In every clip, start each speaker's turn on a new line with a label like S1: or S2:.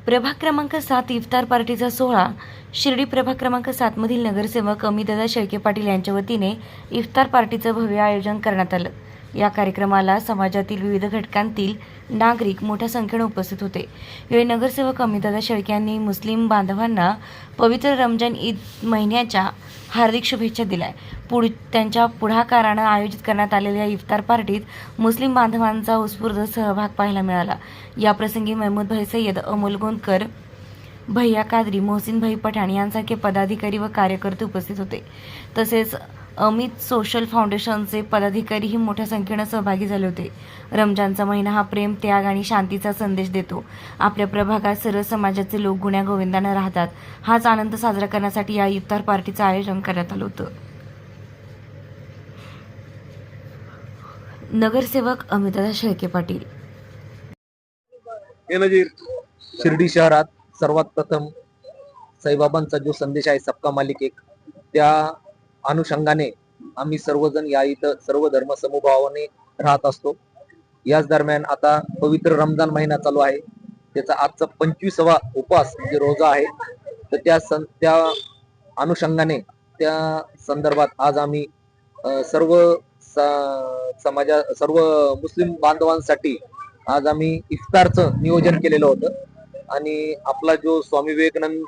S1: प्रभाग क्रमांक 7 इफ्तार पार्टीचा सोहळा शिर्डी प्रभाग क्रमांक 7 मधील नगरसेवक अमितदादा शेळके पाटील यांच्या वतीने इफ्तार पार्टीचं भव्य आयोजन करण्यात आलं। या कार्यक्रमाला समाजातील विविध घटकांतील नागरिक मोठ्या संख्येने उपस्थित होते। यावेळी नगरसेवक अमितदादा शेळके यांनी मुस्लिम बांधवांना पवित्र रमजान ईद महिन्याच्या हार्दिक शुभेच्छा दिल्या। त्यांच्या पुढाकारानं आयोजित करण्यात आलेल्या इफ्तार पार्टीत मुस्लिम बांधवांचा उत्स्फूर्त सहभाग पाहायला मिळाला। या प्रसंगी महमूद भाई सय्यद, अमोल गोंदकर, भैया कादरी, मोहसिन भाई पठाण यांसारखे पदाधिकारी व कार्यकर्ते उपस्थित होते। तसेच अमित सोशल फाउंडेशनचे पदाधिकारीही मोठ्या संख्येने सहभागी झाले होते। रमजानचा महिना हा प्रेम, त्याग आणि शांतीचा संदेश देतो। आपल्या प्रभागात सर्व समाजाचे लोक गुण्यागोविंदाने राहतात। हाच आनंद साजरा करण्यासाठी या इफ्तार पार्टीचं आयोजन करण्यात आलं होतं। नगरसेवक अमितदादा शेळके पाटील।
S2: शिर्डी शहरात सर्वात प्रथम साईबाबांचा जो संदेश आहे सबका मालिक एक, त्या अनुषंगाने आम्ही सर्वजण या इथं सर्व धर्म समभावाने राहत असतो। याच दरम्यान आता पवित्र रमजान महिना चालू आहे, त्याचा आजचा 25वा उपवास म्हणजे रोजा आहे। तर त्या अनुषंगाने त्या संदर्भात आज आम्ही सर्व मुस्लिम बांधवांसाठी आज आम्ही इफ्तारचं नियोजन केलेलं होतं। आणि आपला जो स्वामी विवेकानंद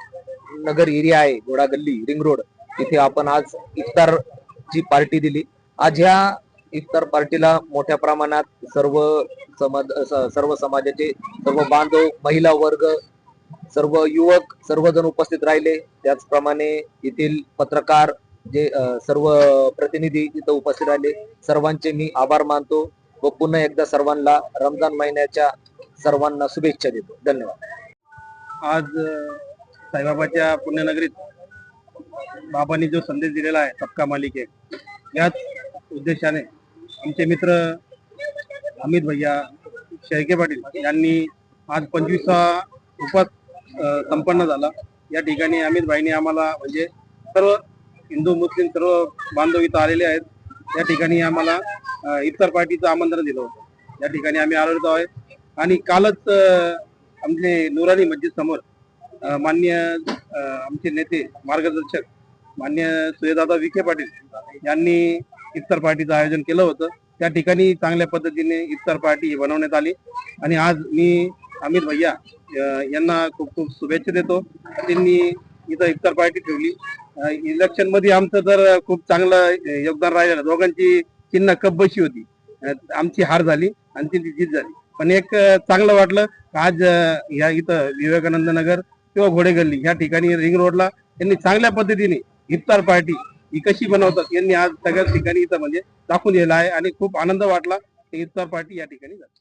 S2: नगर एरिया आहे, घोडा गल्ली, रिंग रोड, तिथे आपण आज इफ्तारची पार्टी दिली। आज ह्या इफ्तार पार्टीला मोठ्या प्रमाणात सर्व समाजाचे सर्व बांधव, महिला वर्ग, सर्व युवक सर्वजण उपस्थित राहिले। त्याचप्रमाणे येथील पत्रकार जे सर्व प्रतिनिधी इथं उपस्थित राहिले, सर्वांचे मी आभार मानतो व पुन्हा एकदा सर्वांना रमजान महिन्याच्या सर्वांना शुभेच्छा देतो। धन्यवाद।
S3: आज साईबाबाच्या पुण्यनगरीत बाबांनी जो संदेश दिलेला आहे सबका मालिक एक, याच उद्देशाने आमचे मित्र अमित भैया शेळके पाटील यांनी आज 25वा उपवास संपन्न झाला। या ठिकाणी अमित भाईंनी आम्हाला म्हणजे सर्व हिंदू मुस्लिम सर्व बांधव इथं आलेले आहेत। या ठिकाणी आम्हाला इफ्तार पार्टीचं आमंत्रण दिलं होतं। या ठिकाणी आम्ही आलेलो आहोत आणि कालच आमचे नुरानी मस्जिद समोर माननीय आमचे नेते मार्गदर्शक माननीय सुयदादा विखे पाटील यांनी इफ्तार पार्टीचं आयोजन केलं होतं। त्या ठिकाणी चांगल्या पद्धतीने इफ्तार पार्टी बनवण्यात आली आणि आज मी अमित भैया यांना खूप खूप शुभेच्छा देतो। त्यांनी इथं इफ्तार पार्टी ठेवली। इलेक्शन मध्ये आमचं तर खूप चांगलं योगदान राहिलं, दोघांची चिन्ह कब्बशी होती, आमची हार झाली आणि त्यांची जीत झाली। पण एक चांगलं वाटलं आज या इथं विवेकानंद नगर किंवा घोडे गल्ली या ठिकाणी रिंग रोडला त्यांनी चांगल्या पद्धतीने इफ्तार पार्टी ही कशी बनवतात यांनी आज सगळ्याच ठिकाणी इथं म्हणजे दाखवून दिलेलं आहे आणि खूप आनंद वाटला की इफ्तार पार्टी या ठिकाणी झाली।